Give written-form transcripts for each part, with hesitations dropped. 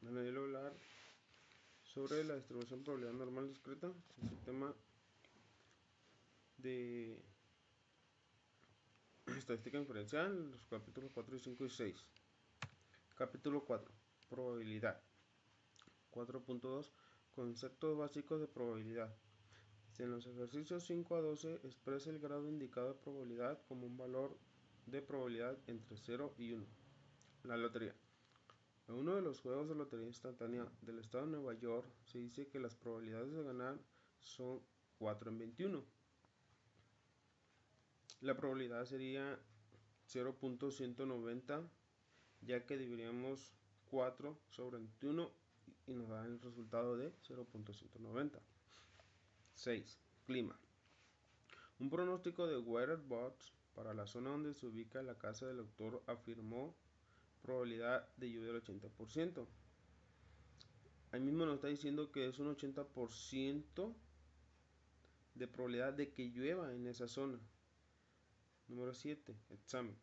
Bueno, yo voy a hablar sobre la distribución de probabilidad normal discreta, el sistema de estadística inferencial, los capítulos 4 y 5 y 6. Capítulo 4, probabilidad. 4.2, conceptos básicos de probabilidad. Si en los ejercicios 5 a 12 expresa el grado indicado de probabilidad como un valor de probabilidad entre 0 y 1. La lotería. En uno de los juegos de lotería instantánea del estado de Nueva York se dice que las probabilidades de ganar son 4 en 21. La probabilidad sería 0.190, ya que dividiríamos 4 sobre 21 y nos da el resultado de 0.190. 6. Clima. Un pronóstico de WeatherBots para la zona donde se ubica la casa del autor afirmó probabilidad de lluvia del 80%. Ahí mismo nos está diciendo que es un 80% de probabilidad de que llueva en esa zona. Número 7. Examen.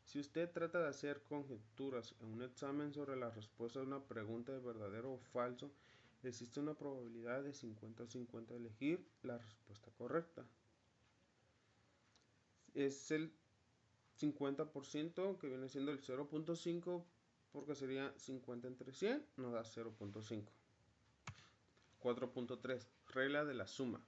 Si usted trata de hacer conjeturas en un examen sobre la respuesta de una pregunta de verdadero o falso, existe una probabilidad de 50-50 de elegir la respuesta correcta. Es el 50%, que viene siendo el 0.5, porque sería 50 entre 100, nos da 0.5. 4.3. Regla de la suma.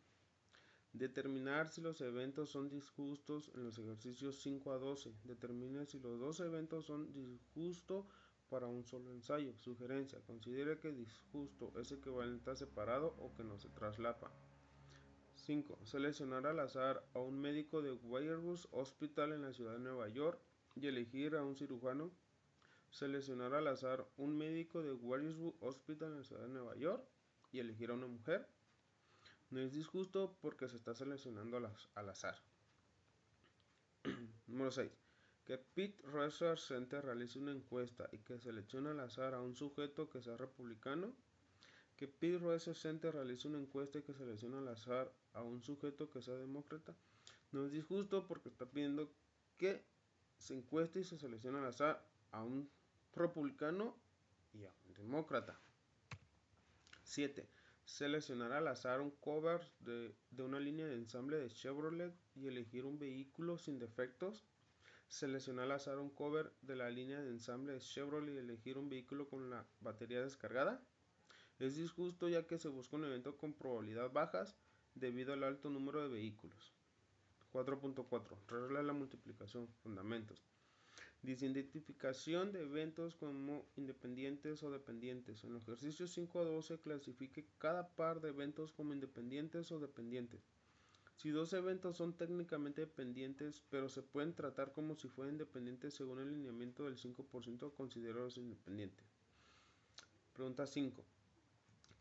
Determinar si los eventos son disjustos en los ejercicios 5 a 12. Determine si los dos eventos son disjustos para un solo ensayo. Sugerencia. Considere que disjusto es equivalente a separado o que no se traslapa. 5. Seleccionar al azar a un médico de Waterbury Hospital en la ciudad de Nueva York y elegir a un cirujano. Seleccionar al azar un médico de Waterbury Hospital en la ciudad de Nueva York y elegir a una mujer. No es disjusto porque se está seleccionando al azar. Número 6. Que Pew Research Center realice una encuesta y que seleccione al azar a un sujeto que sea republicano. Que Pew Research Center realice una encuesta y que seleccione al azar a un sujeto que sea demócrata. No es disjusto porque está pidiendo que se encueste y se seleccione al azar a un republicano y a un demócrata. 7. Seleccionar al azar un cover de una línea de ensamble de Chevrolet y elegir un vehículo sin defectos. Seleccionar al azar un cover de la línea de ensamble de Chevrolet y elegir un vehículo con la batería descargada. Es disjusto ya que se busca un evento con probabilidad bajas debido al alto número de vehículos. 4.4. Regla de la multiplicación. Fundamentos. Desidentificación de eventos como independientes o dependientes. En el ejercicio 5 a 12 clasifique cada par de eventos como independientes o dependientes. Si dos eventos son técnicamente dependientes, pero se pueden tratar como si fueran independientes según el lineamiento del 5%, considerados independientes. Pregunta 5.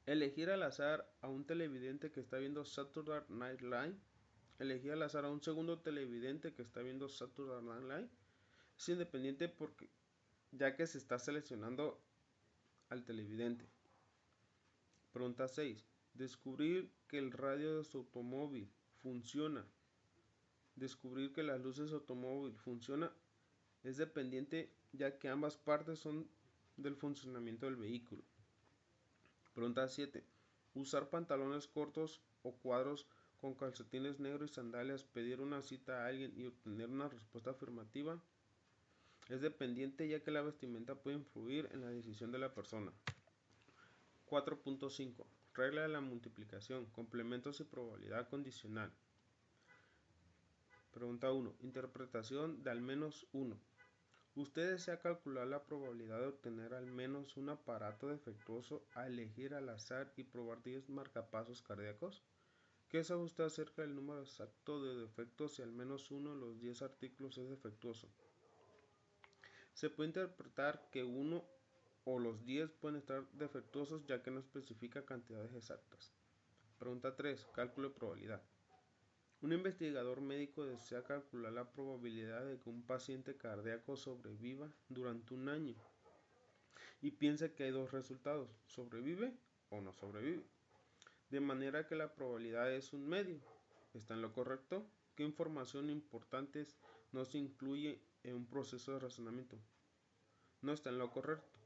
Elegir al azar a un televidente que está viendo Saturday Night Live. Elegir al azar a un segundo televidente que está viendo Saturday Night Live. Es independiente porque ya que se está seleccionando al televidente. Pregunta 6. Descubrir que el radio de su automóvil funciona. Descubrir que las luces de automóvil funcionan es dependiente ya que ambas partes son del funcionamiento del vehículo. Pregunta 7. Usar pantalones cortos o cuadros con calcetines negros y sandalias, pedir una cita a alguien y obtener una respuesta afirmativa es dependiente ya que la vestimenta puede influir en la decisión de la persona. 4.5. Regla de la multiplicación, complementos y probabilidad condicional. Pregunta 1. Interpretación de al menos 1. Usted desea calcular la probabilidad de obtener al menos un aparato defectuoso a elegir al azar y probar 10 marcapasos cardíacos. ¿Qué sabe usted acerca del número exacto de defectos si al menos uno de los 10 artículos es defectuoso? Se puede interpretar que uno o los 10 pueden estar defectuosos ya que no especifica cantidades exactas. Pregunta 3. Cálculo de probabilidad. Un investigador médico desea calcular la probabilidad de que un paciente cardíaco sobreviva durante un año y piensa que hay dos resultados: sobrevive o no sobrevive, de manera que la probabilidad es un medio. ¿Está en lo correcto? ¿Qué información importante no se incluye en un proceso de razonamiento? No está en lo correcto.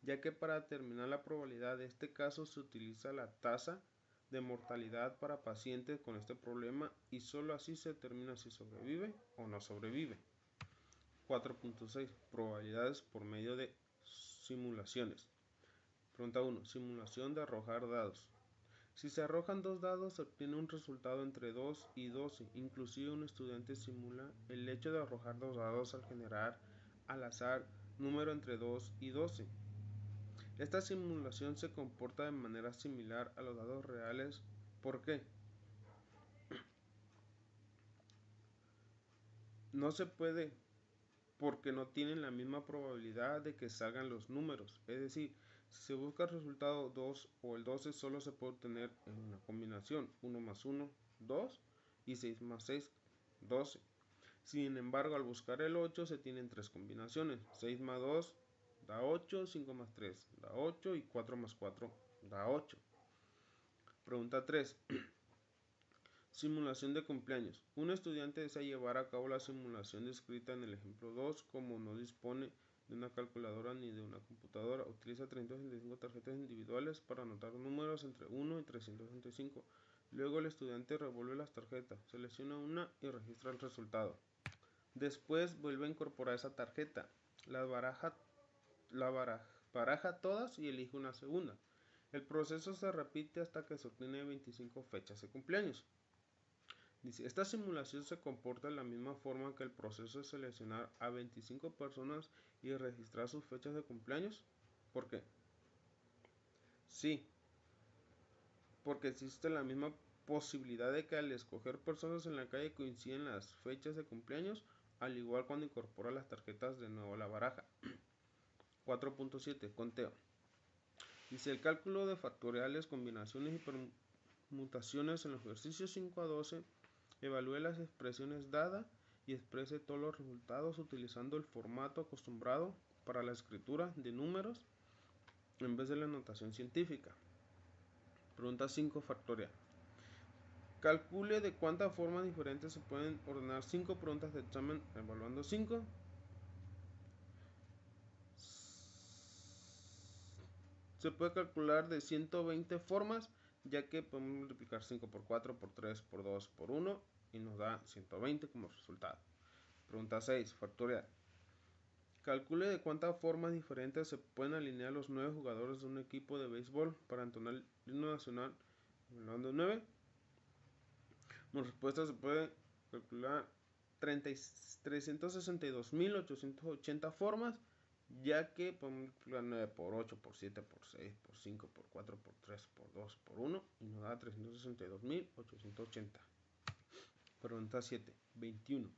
ya que para determinar la probabilidad de este caso se utiliza la tasa de mortalidad para pacientes con este problema y solo así se determina si sobrevive o no sobrevive. 4.6. Probabilidades por medio de simulaciones. Pregunta 1. Simulación de arrojar dados. Si se arrojan dos dados, se obtiene un resultado entre 2 y 12. Inclusive un estudiante simula el hecho de arrojar dos dados al generar al azar número entre 2 y 12. Esta simulación se comporta de manera similar a los dados reales. ¿Por qué? No se puede porque no tienen la misma probabilidad de que salgan los números. Es decir, si se busca el resultado 2 o el 12, solo se puede obtener en una combinación 1 más 1, 2 y 6 más 6, 12. Sin embargo, al buscar el 8 se tienen tres combinaciones. 6 más 2 da 8, 5 más 3 da 8 y 4 más 4 da 8. Pregunta 3. Simulación de cumpleaños. Un estudiante desea llevar a cabo la simulación descrita en el ejemplo 2. Como no dispone de una calculadora ni de una computadora, utiliza 365 tarjetas individuales para anotar números entre 1 y 365. Luego el estudiante revuelve las tarjetas, selecciona una y registra el resultado. Después vuelve a incorporar esa tarjeta, baraja todas y elige una segunda. El proceso se repite hasta que se obtiene 25 fechas de cumpleaños. Dice, esta simulación se comporta de la misma forma que el proceso de seleccionar a 25 personas y registrar sus fechas de cumpleaños. ¿Por qué? Sí, porque existe la misma posibilidad de que al escoger personas en la calle coinciden las fechas de cumpleaños, al igual cuando incorpora las tarjetas de nuevo a la baraja. 4.7. Conteo. Dice, el cálculo de factoriales, combinaciones y permutaciones en el ejercicio 5 a 12. Evalúe las expresiones dadas y exprese todos los resultados utilizando el formato acostumbrado para la escritura de números en vez de la notación científica. Pregunta 5. Factorial. Calcule de cuántas formas diferentes se pueden ordenar 5 preguntas de examen evaluando 5. Se puede calcular de 120 formas, ya que podemos multiplicar 5 por 4, por 3, por 2, por 1 y nos da 120 como resultado. Pregunta 6. Factorial. Calcule de cuántas formas diferentes se pueden alinear los 9 jugadores de un equipo de béisbol para entonar el himno nacional. Evaluando 9. Como respuesta se puede calcular 362.880 formas, ya que podemos calcular 9 por 8, por 7, por 6, por 5, por 4, por 3, por 2, por 1 y nos da 362.880. Pregunta 7. 21.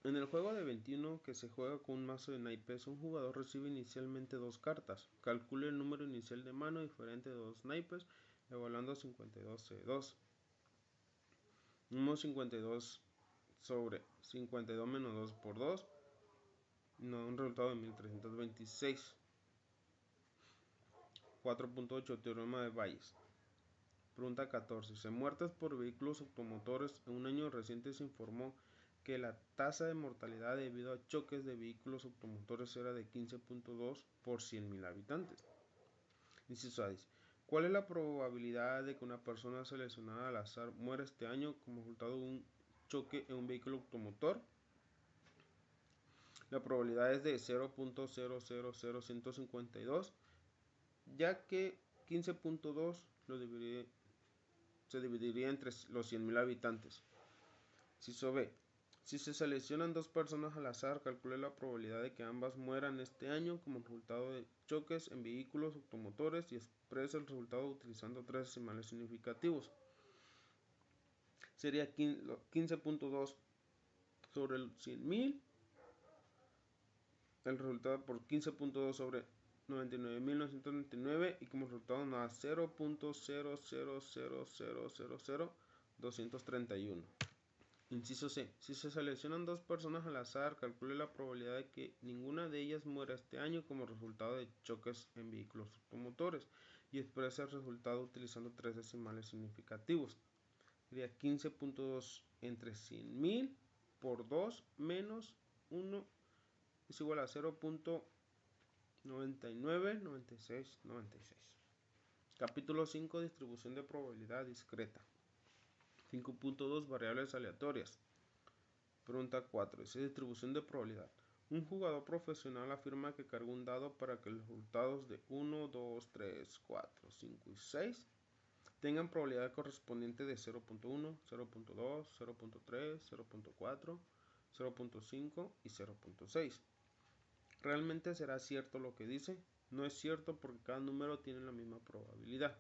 En el juego de 21 que se juega con un mazo de naipes, un jugador recibe inicialmente 2 cartas. Calcule el número inicial de mano diferente de 2 naipes, evaluando 52 C2. Número 52 sobre 52 menos 2 por 2 nos da un resultado de 1326. 4.8. Teorema de Bayes. Pregunta 14. Se muertes por vehículos automotores. En un año reciente se informó que la tasa de mortalidad debido a choques de vehículos automotores era de 15.2 por 100.000 habitantes. Inciso A dice, ¿cuál es la probabilidad de que una persona seleccionada al azar muera este año como resultado de un choque en un vehículo automotor? La probabilidad es de 0.000152, ya que 15.2 se dividiría entre los 100.000 habitantes. Inciso B. Si se seleccionan dos personas al azar, calcule la probabilidad de que ambas mueran este año como resultado de choques en vehículos automotores y exprese el resultado utilizando tres decimales significativos. Sería 15.2 sobre el 100.000, el resultado por 15.2 sobre 99.999 y como resultado nos da 0.000000231. Inciso C. Si se seleccionan dos personas al azar, calcule la probabilidad de que ninguna de ellas muera este año como resultado de choques en vehículos automotores y expresa el resultado utilizando tres decimales significativos. Sería 15.2 entre 100.000 por 2 menos 1 es igual a 0.00000. 99, 96, 96. Capítulo 5. Distribución de probabilidad discreta. 5.2. Variables aleatorias. Pregunta 4. Dice distribución de probabilidad. Un jugador profesional afirma que cargó un dado para que los resultados de 1, 2, 3, 4, 5 y 6 tengan probabilidad correspondiente de 0.1, 0.2, 0.3, 0.4, 0.5 y 0.6. ¿Realmente será cierto lo que dice? No es cierto porque cada número tiene la misma probabilidad.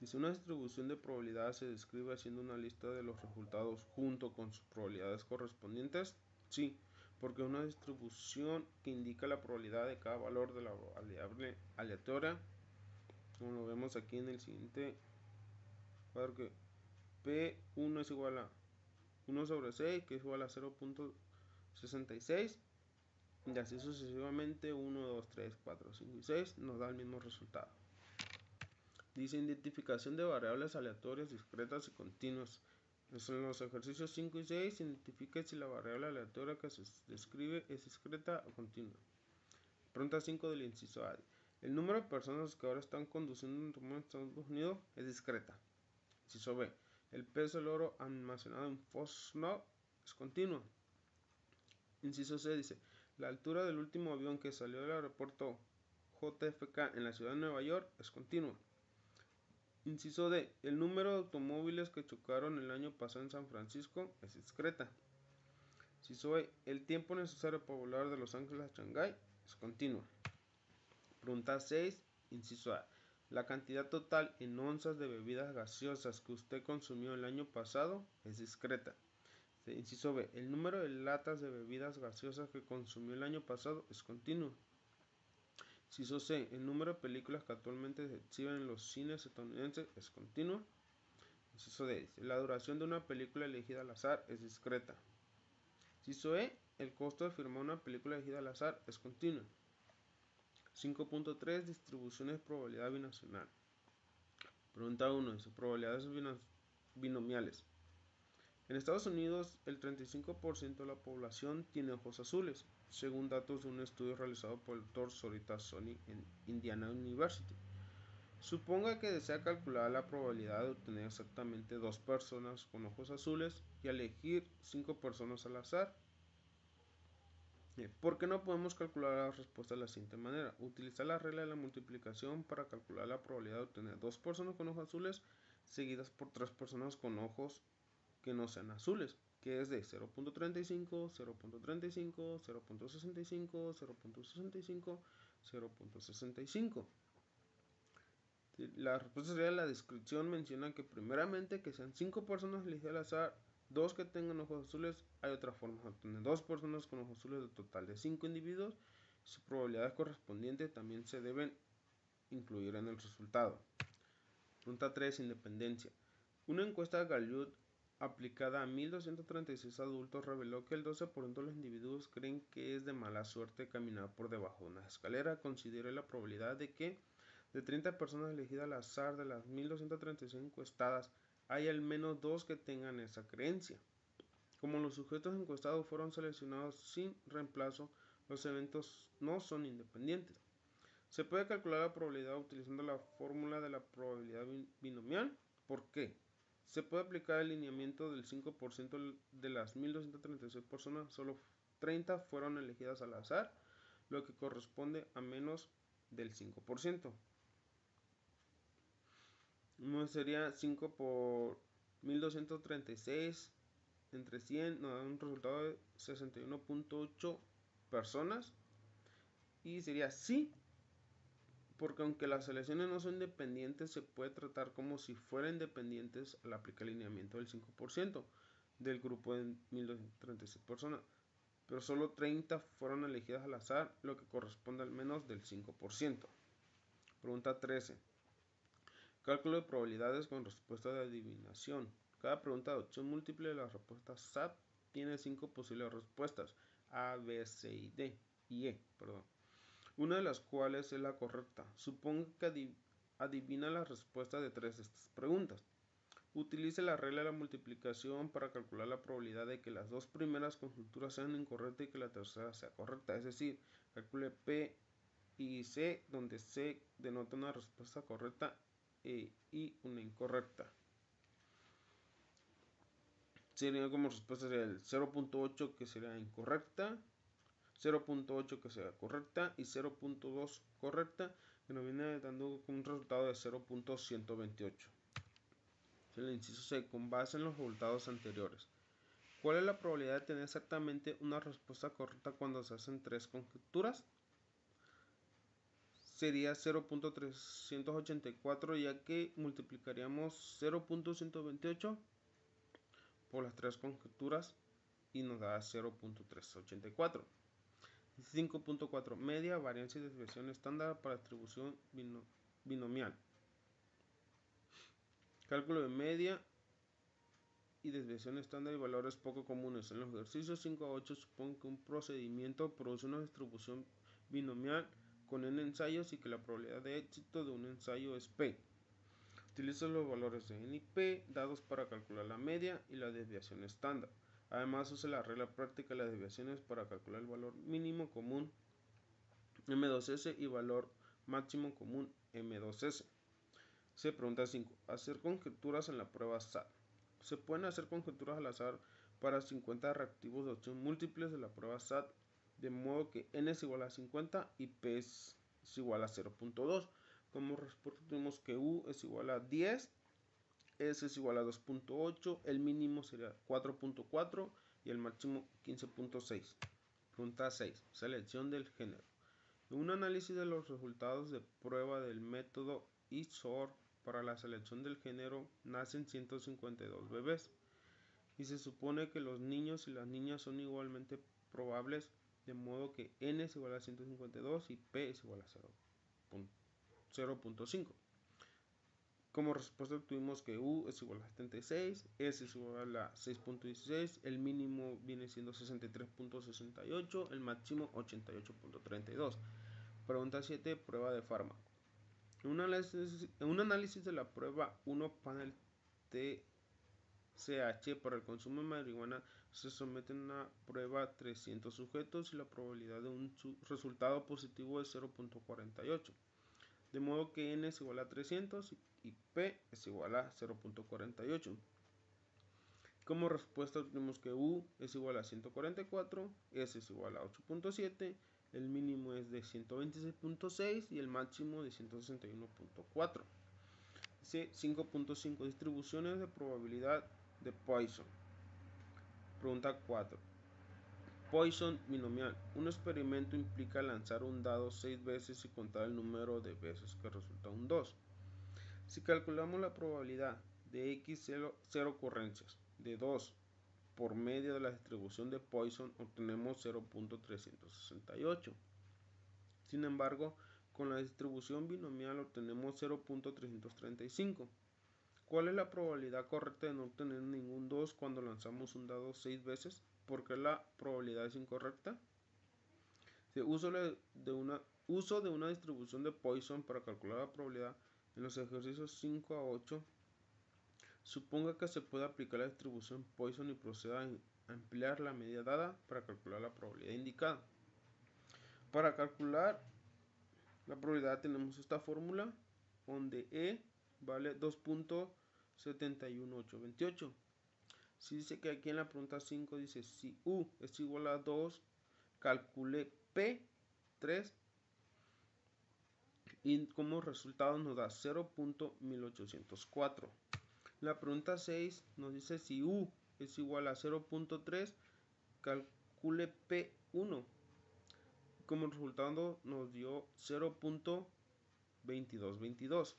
Dice, una distribución de probabilidad se describe haciendo una lista de los resultados junto con sus probabilidades correspondientes. Sí, porque es una distribución que indica la probabilidad de cada valor de la variable aleatoria, como lo vemos aquí en el siguiente cuadro, que P1 es igual a 1 sobre 6, que es igual a 0.66, y así sucesivamente 1, 2, 3, 4, 5 y 6 nos da el mismo resultado. Dice identificación de variables aleatorias, discretas y continuas. En los ejercicios 5 y 6 identifique si la variable aleatoria que se describe es discreta o continua. Pregunta 5 del inciso A. El número de personas que ahora están conduciendo en Estados Unidos es discreta. Inciso B. El peso del oro almacenado en Fort Knox es continuo. Inciso C dice, la altura del último avión que salió del aeropuerto JFK en la ciudad de Nueva York es continua. Inciso D. El número de automóviles que chocaron el año pasado en San Francisco es discreta. Inciso E. El tiempo necesario para volar de Los Ángeles a Shanghái es continuo. Pregunta 6. Inciso A. La cantidad total en onzas de bebidas gaseosas que usted consumió el año pasado es discreta. Inciso B. El número de latas de bebidas gaseosas que consumió el año pasado es continuo. Inciso C. El número de películas que actualmente se exhiben en los cines estadounidenses es continuo. Inciso D. La duración de una película elegida al azar es discreta. Inciso E. El costo de firmar una película elegida al azar es continuo. 5.3. Distribuciones de probabilidad binacional. Pregunta 1. Dice probabilidades binomiales. En Estados Unidos, el 35% de la población tiene ojos azules, según datos de un estudio realizado por el Dr. Sorita Sony en Indiana University. Suponga que desea calcular la probabilidad de obtener exactamente 2 personas con ojos azules y elegir 5 personas al azar. ¿Por qué no podemos calcular la respuesta de la siguiente manera? Utilizar la regla de la multiplicación para calcular la probabilidad de obtener 2 personas con ojos azules seguidas por 3 personas con ojos que no sean azules, que es de 0.35, 0.35, 0.65, 0.65, 0.65. La respuesta sería la descripción menciona que primeramente que sean 5 personas elegidas al azar, 2 que tengan ojos azules. Hay otra forma de obtener 2 personas con ojos azules de total de 5 individuos. Sus probabilidades correspondientes también se deben incluir en el resultado. Pregunta 3. Independencia. Una encuesta de Gallup aplicada a 1.236 adultos reveló que el 12% de los individuos creen que es de mala suerte caminar por debajo de una escalera. Considere la probabilidad de que de 30 personas elegidas al azar de las 1.236 encuestadas, hay al menos 2 que tengan esa creencia. Como los sujetos encuestados fueron seleccionados sin reemplazo, los eventos no son independientes. Se puede calcular la probabilidad utilizando la fórmula de la probabilidad binomial. ¿Por qué? Se puede aplicar el lineamiento del 5% de las 1.236 personas, solo 30 fueron elegidas al azar, lo que corresponde a menos del 5%. No sería 5 por 1.236 entre 100, nos da un resultado de 61.8 personas. Y sería sí, porque aunque las selecciones no son independientes, se puede tratar como si fueran independientes al aplicar el lineamiento del 5% del grupo de 1.236 personas. Pero solo 30 fueron elegidas al azar, lo que corresponde al menos del 5%. Pregunta 13. Cálculo de probabilidades con respuesta de adivinación. Cada pregunta de opción múltiple de la respuesta SAT tiene 5 posibles respuestas, A, B, C y D, y E, una de las cuales es la correcta. Suponga que adivina la respuesta de 3 de estas preguntas. Utilice la regla de la multiplicación para calcular la probabilidad de que las 2 primeras conjeturas sean incorrectas y que la tercera sea correcta. Es decir, calcule P y C, donde C denota una respuesta correcta y una incorrecta. Sería como respuesta sería el 0.8 que sería incorrecta, 0.8 que sea correcta y 0.2 correcta, que nos viene dando un resultado de 0.128. El inciso C, con base en los resultados anteriores. ¿Cuál es la probabilidad de tener exactamente una respuesta correcta cuando se hacen tres conjeturas? Sería 0.384, ya que multiplicaríamos 0.128 por las tres conjeturas y nos da 0.384. 5.4. Media, varianza y desviación estándar para distribución binomial. Cálculo de media y desviación estándar y valores poco comunes. En los ejercicios 5 a 8 supone que un procedimiento produce una distribución binomial con n ensayos y que la probabilidad de éxito de un ensayo es p. Utiliza los valores de n y p dados para calcular la media y la desviación estándar. Además usa la regla práctica de las desviaciones para calcular el valor mínimo común M2S y valor máximo común M2S. Se pregunta 5. Hacer conjeturas en la prueba SAT. Se pueden hacer conjeturas al azar para 50 reactivos de opción múltiples de la prueba SAT, de modo que n es igual a 50 y p es igual a 0.2. Como respuesta tenemos que u es igual a 10, s es igual a 2.8, el mínimo sería 4.4 y el máximo 15.6. Pregunta 6. Selección del género. En un análisis de los resultados de prueba del método ISOR para la selección del género, nacen 152 bebés y se supone que los niños y las niñas son igualmente probables, de modo que n es igual a 152 y p es igual a 0.5. Como respuesta tuvimos que u es igual a 76, s es igual a 6.16, el mínimo viene siendo 63.68, el máximo 88.32. Pregunta 7. Prueba de fármaco. En un análisis de la prueba 1 panel TCH para el consumo de marihuana se someten a una prueba a 300 sujetos y la probabilidad de un resultado positivo es 0.48. De modo que n es igual a 300 y p es igual a 0.48. Como respuesta tenemos que u es igual a 144, s es igual a 8.7, el mínimo es de 126.6 y el máximo de 161.4. C. 5.5. Distribuciones de probabilidad de Poisson. Pregunta 4. Poisson binomial. Un experimento implica lanzar un dado 6 veces y contar el número de veces que resulta un 2. Si calculamos la probabilidad de x 0 ocurrencias de 2 por medio de la distribución de Poisson, obtenemos 0.368. Sin embargo, con la distribución binomial obtenemos 0.335. ¿Cuál es la probabilidad correcta de no obtener ningún 2 cuando lanzamos un dado 6 veces? ¿Por qué la probabilidad es incorrecta? Uso de una distribución de Poisson para calcular la probabilidad en los ejercicios 5 a 8. Suponga que se puede aplicar la distribución Poisson y proceda a emplear la medida dada para calcular la probabilidad indicada. Para calcular la probabilidad tenemos esta fórmula donde E vale 2.71828. Si dice que aquí en la pregunta 5 dice si U es igual a 2, calcule P 3 y como resultado nos da 0.1804. La pregunta 6 nos dice si U es igual a 0.3, calcule P1. Como resultado nos dio 0.2222.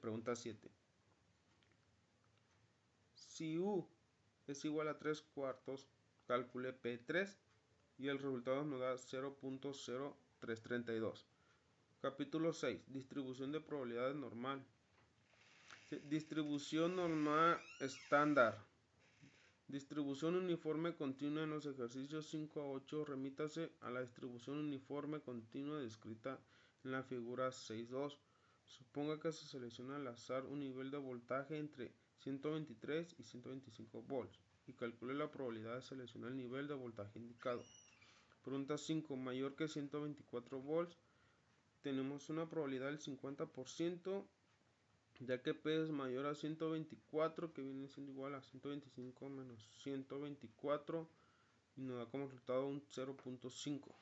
Pregunta 7. Si U es igual a 3 cuartos, calcule P3 y el resultado nos da 0.0332. Capítulo 6. Distribución de probabilidades normal. Distribución normal estándar. Distribución uniforme continua en los ejercicios 5 a 8. Remítase a la distribución uniforme continua descrita en la figura 6.2. Suponga que se selecciona al azar un nivel de voltaje entre 123 y 125 volts y calcule la probabilidad de seleccionar el nivel de voltaje indicado. Pregunta 5. Mayor que 124 volts. tenemos una probabilidad del 50%, ya que P es mayor a 124, que viene siendo igual a 125 menos 124, y nos da como resultado un 0.5.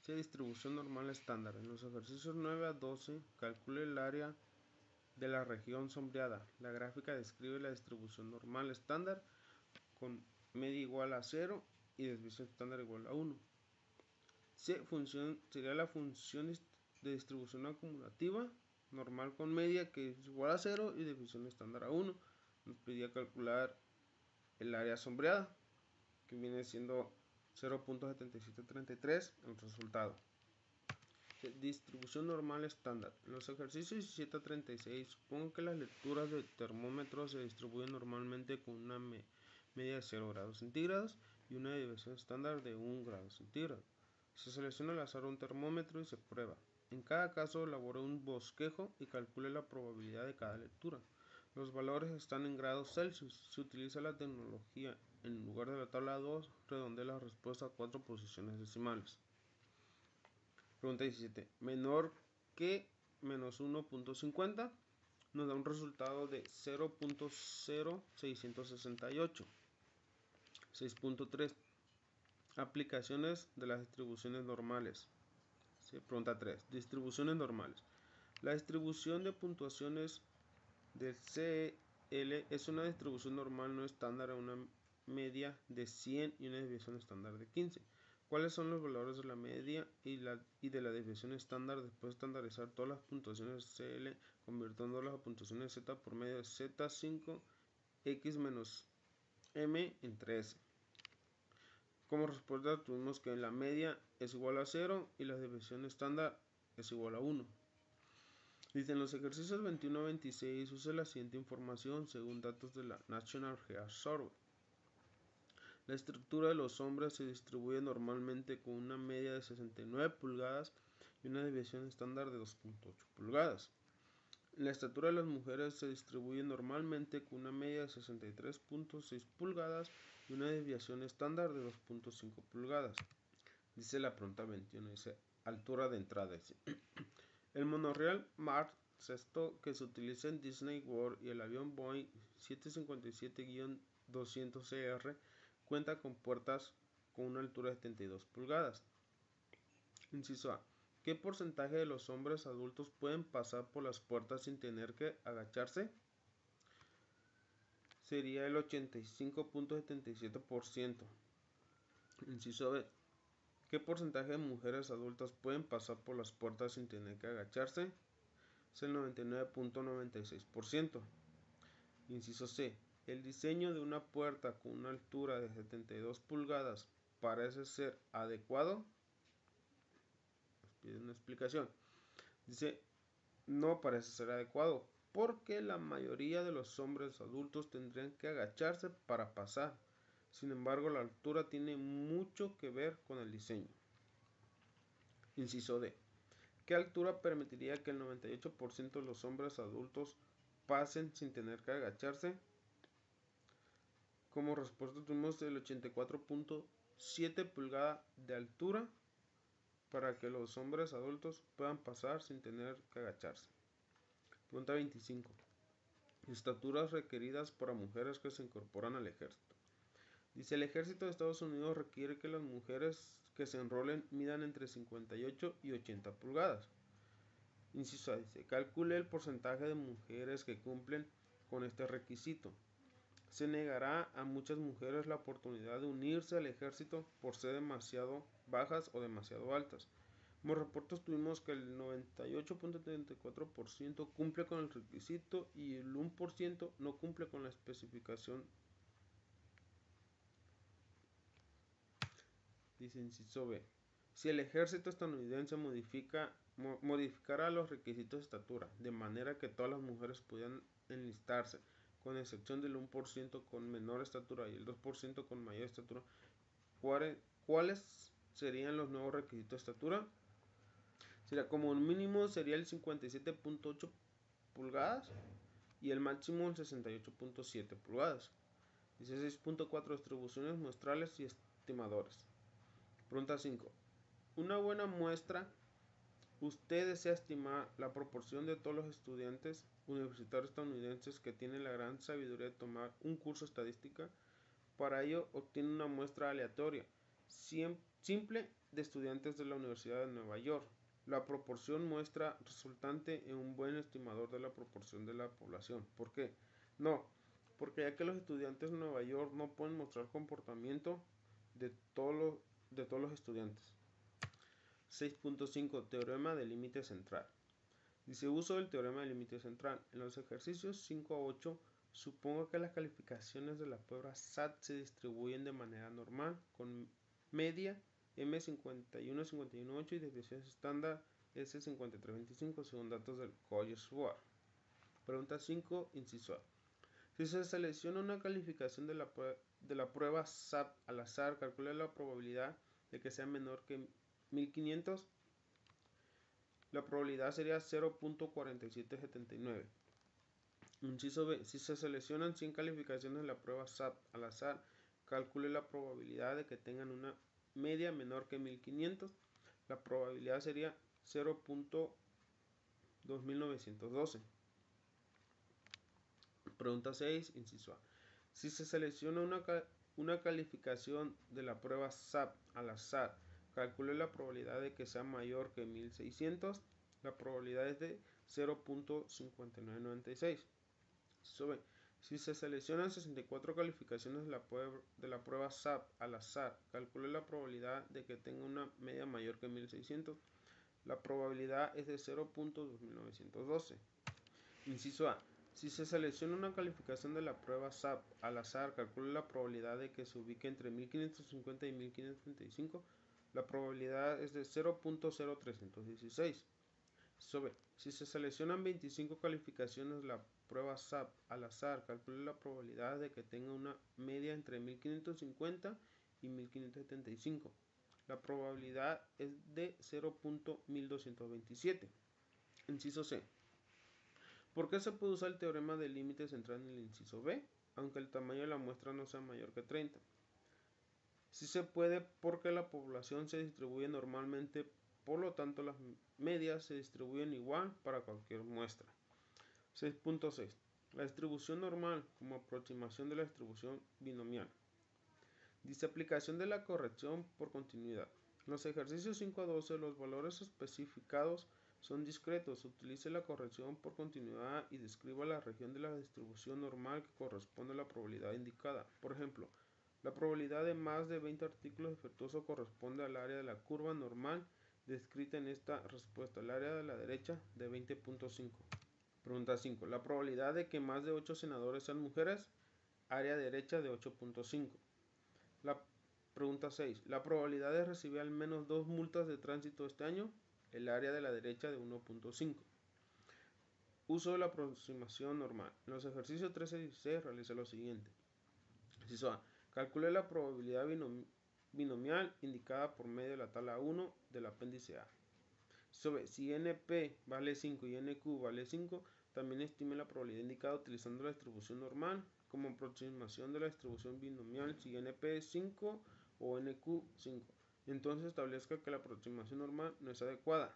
Distribución normal estándar. En los ejercicios 9 a 12, calcule el área de la región sombreada. La gráfica describe la distribución normal estándar con media igual a 0 y desviación estándar igual a 1. Sería la función de distribución acumulativa normal con media, que es igual a 0, y desviación estándar a 1. Nos pedía calcular el área sombreada, que viene siendo 0.7733 el resultado. Distribución normal estándar. En los ejercicios 17 a 36, supongo que las lecturas de termómetros se distribuyen normalmente con una media de 0 grados centígrados y una desviación estándar de 1 grado centígrado. Se selecciona al azar un termómetro y se prueba. En cada caso, elabore un bosquejo y calcule la probabilidad de cada lectura. Los valores están en grados Celsius. Se utiliza la tecnología. En lugar de la tabla 2, redondea la respuesta a 4 posiciones decimales. Pregunta 17. Menor que menos 1.50 nos da un resultado de 0.0668. 6.3. Aplicaciones de las distribuciones normales. Pregunta 3. Distribuciones normales. La distribución de puntuaciones del CL es una distribución normal no estándar a una media de 100 y una desviación estándar de 15. ¿Cuáles son los valores de la media y de la desviación estándar después de estandarizar todas las puntuaciones CL, convirtiéndolas a puntuaciones Z por medio de Z5 X menos M entre S? Como respuesta tuvimos que la media es igual a 0 y la desviación estándar es igual a 1. Dice, en los ejercicios 21 a 26 use la siguiente información según datos de la National Health Survey. La estructura de los hombres se distribuye normalmente con una media de 69 pulgadas y una desviación estándar de 2.8 pulgadas. La estatura de las mujeres se distribuye normalmente con una media de 63.6 pulgadas y una desviación estándar de 2.5 pulgadas. Dice la pregunta 21, dice altura de entrada. El monorriel Mars Sexto que se utiliza en Disney World y el avión Boeing 757-200ER cuenta con puertas con una altura de 72 pulgadas. Inciso A. ¿Qué porcentaje de los hombres adultos pueden pasar por las puertas sin tener que agacharse? Sería el 85.77%. Inciso B. ¿Qué porcentaje de mujeres adultas pueden pasar por las puertas sin tener que agacharse? Es el 99.96%. Inciso C. El diseño de una puerta con una altura de 72 pulgadas parece ser adecuado. Nos pide una explicación. Dice, no parece ser adecuado porque la mayoría de los hombres adultos tendrían que agacharse para pasar. Sin embargo, la altura tiene mucho que ver con el diseño. Inciso D. ¿Qué altura permitiría que el 98% de los hombres adultos pasen sin tener que agacharse? Como respuesta tuvimos el 84.7 pulgadas de altura para que los hombres adultos puedan pasar sin tener que agacharse. Pregunta 25. Estaturas requeridas para mujeres que se incorporan al ejército. Dice, el ejército de Estados Unidos requiere que las mujeres que se enrolen midan entre 58 y 80 pulgadas. Inciso A, dice, calcule el porcentaje de mujeres que cumplen con este requisito. Se negará a muchas mujeres la oportunidad de unirse al ejército por ser demasiado bajas o demasiado altas. Como reportes tuvimos que el 98.34% cumple con el requisito y el 1% no cumple con la especificación. Dice inciso B. Si el ejército estadounidense modificara los requisitos de estatura de manera que todas las mujeres pudieran enlistarse, con excepción del 1% con menor estatura y el 2% con mayor estatura, ¿cuáles serían los nuevos requisitos de estatura? Como un mínimo sería el 57.8 pulgadas y el máximo el 68.7 pulgadas. Dice 6.4 distribuciones muestrales y estimadores. Pregunta 5. Una buena muestra Usted desea estimar la proporción de todos los estudiantes universitarios estadounidenses que tienen la gran sabiduría de tomar un curso de estadística. Para ello, obtiene una muestra aleatoria simple de estudiantes de la Universidad de Nueva York. La proporción muestra resultante en un buen estimador de la proporción de la población. ¿Por qué? No, porque ya que los estudiantes de Nueva York no pueden mostrar comportamiento de todos los estudiantes. 6.5 Teorema del límite central. Dice uso del teorema del límite central. En los ejercicios 5 a 8, supongo que las calificaciones de la prueba SAT se distribuyen de manera normal, con media M51-51.8 y desviación estándar S5325 según datos del College Board. Pregunta 5, inciso A. Si se selecciona una calificación de la prueba SAT al azar, calcula la probabilidad de que sea menor que 1500. La probabilidad sería 0.4779. Inciso B. Si se seleccionan 100 calificaciones de la prueba SAT al azar, calcule la probabilidad de que tengan una media menor que 1500. La probabilidad sería 0.2912. Pregunta 6, inciso A. Si se selecciona una calificación de la prueba SAT al azar, calcule la probabilidad de que sea mayor que 1600. La probabilidad es de 0.5996. Si se seleccionan 64 calificaciones de la prueba SAT al azar, calcule la probabilidad de que tenga una media mayor que 1600. La probabilidad es de 0.2912. Inciso A. Si se selecciona una calificación de la prueba SAT al azar, calcule la probabilidad de que se ubique entre 1550 y 1535. La probabilidad es de 0.0316. Si se seleccionan 25 calificaciones de la prueba SAT al azar, calcule la probabilidad de que tenga una media entre 1550 y 1575. La probabilidad es de 0.1227. Inciso C. ¿Por qué se puede usar el teorema del límite central en el inciso B, aunque el tamaño de la muestra no sea mayor que 30? Sí se puede porque la población se distribuye normalmente, por lo tanto las medias se distribuyen igual para cualquier muestra. 6.6. La distribución normal como aproximación de la distribución binomial. Dice aplicación de la corrección por continuidad. En los ejercicios 5 a 12 los valores especificados son discretos. Utilice la corrección por continuidad y describa la región de la distribución normal que corresponde a la probabilidad indicada. Por ejemplo, la probabilidad de más de 20 artículos defectuosos corresponde al área de la curva normal descrita en esta respuesta, el área de la derecha de 20.5. Pregunta 5. La probabilidad de que más de 8 senadores sean mujeres, área derecha de 8.5. La pregunta 6. La probabilidad de recibir al menos 2 multas de tránsito este año, el área de la derecha de 1.5. Uso de la aproximación normal. En los ejercicios 13 y 16 realiza lo siguiente. Inciso A. Calcule la probabilidad binomial indicada por medio de la tabla 1 del apéndice A. Si NP vale 5 y NQ vale 5, también estime la probabilidad indicada utilizando la distribución normal como aproximación de la distribución binomial si NP es 5 o NQ 5. Entonces establezca que la aproximación normal no es adecuada.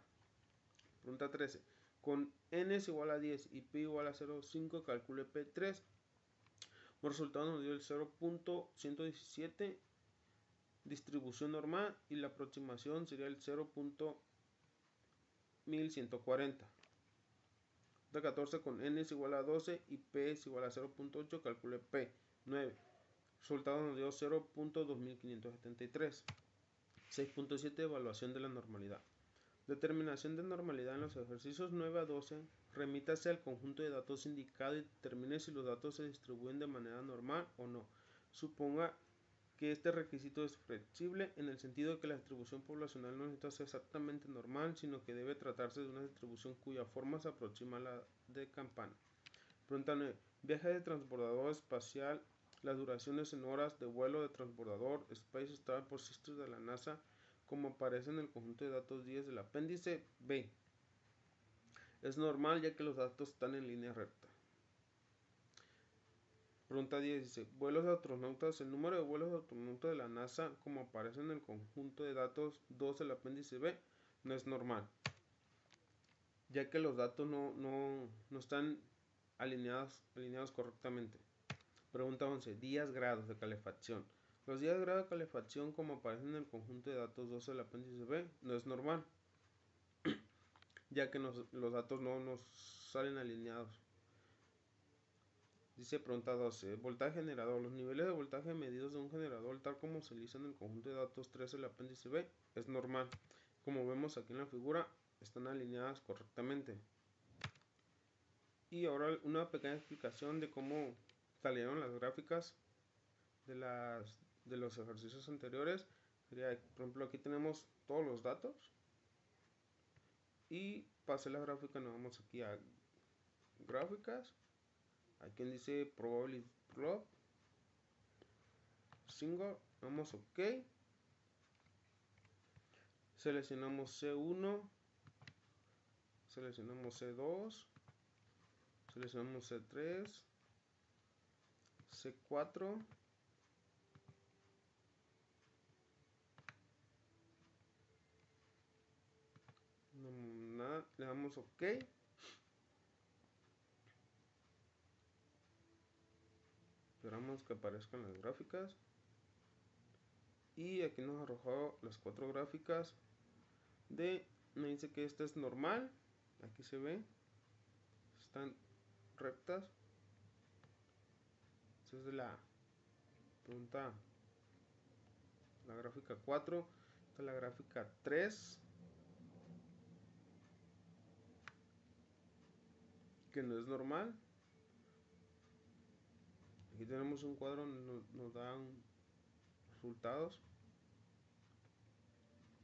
Pregunta 13. Con n es igual a 10 y p igual a 0.5, calcule p3. Por resultado nos dio el 0.117 distribución normal y la aproximación sería el 0.1140. De 14 con n es igual a 12 y p es igual a 0.8, calcule p. 9. Resultado nos dio 0.2573. 6.7 Evaluación de la normalidad. Determinación de normalidad en los ejercicios 9 a 12. Remítase al conjunto de datos indicado y determine si los datos se distribuyen de manera normal o no. Suponga que este requisito es flexible en el sentido de que la distribución poblacional no necesita ser exactamente normal, sino que debe tratarse de una distribución cuya forma se aproxima a la de campana. Pregunta 9. Viaje de transbordador espacial. Las duraciones en horas de vuelo de transbordador Space Shuttle System de la NASA como aparece en el conjunto de datos 10 del apéndice B. Es normal ya que los datos están en línea recta. Pregunta 10 dice, vuelos de astronautas. El número de vuelos de astronautas de la NASA como aparece en el conjunto de datos 2 del apéndice B no es normal. ya que los datos no están alineados correctamente. Pregunta 11. Días grados de calefacción. Los días grados de calefacción, como aparecen en el conjunto de datos 12 del apéndice B, no es normal, ya que los datos no nos salen alineados. Dice pregunta 12. Voltaje generador. Los niveles de voltaje medidos de un generador, tal como se realiza en el conjunto de datos 13 del apéndice B, es normal. Como vemos aquí en la figura, están alineadas correctamente. Y ahora una pequeña explicación de cómo salieron las gráficas de los ejercicios anteriores. Sería, por ejemplo, aquí tenemos todos los datos. Y para hacer la gráfica nos vamos aquí a gráficas. Aquí dice probability plot. Single. Damos OK. Seleccionamos C1. Seleccionamos C2. Seleccionamos C3. C4. Nada, le damos OK. Esperamos que aparezcan las gráficas. Y aquí nos ha arrojado las 4 gráficas me dice que esta es normal. Aquí se ve. Están rectas. Esta es de la pregunta, la gráfica 4. Esta es la gráfica 3. Que no es normal. Aquí tenemos un cuadro donde nos dan resultados.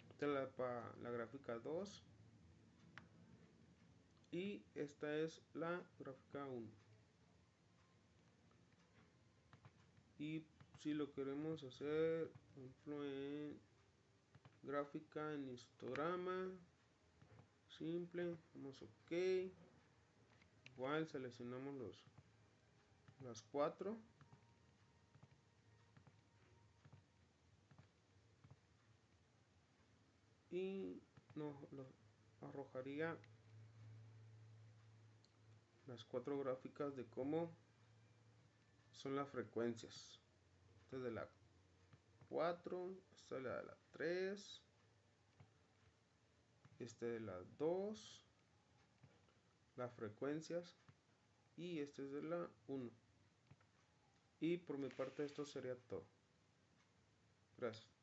Esta es la gráfica 2. Y esta es la gráfica 1. Y si lo queremos hacer, por ejemplo, en gráfica, en histograma simple, damos OK. Igual seleccionamos las 4. Y nos arrojaría las 4 gráficas de cómo son las frecuencias. Esta es de la 4, esta es de la 3, esta es de la 2, las frecuencias, y este es de la 1. Y por mi parte esto sería todo. Gracias.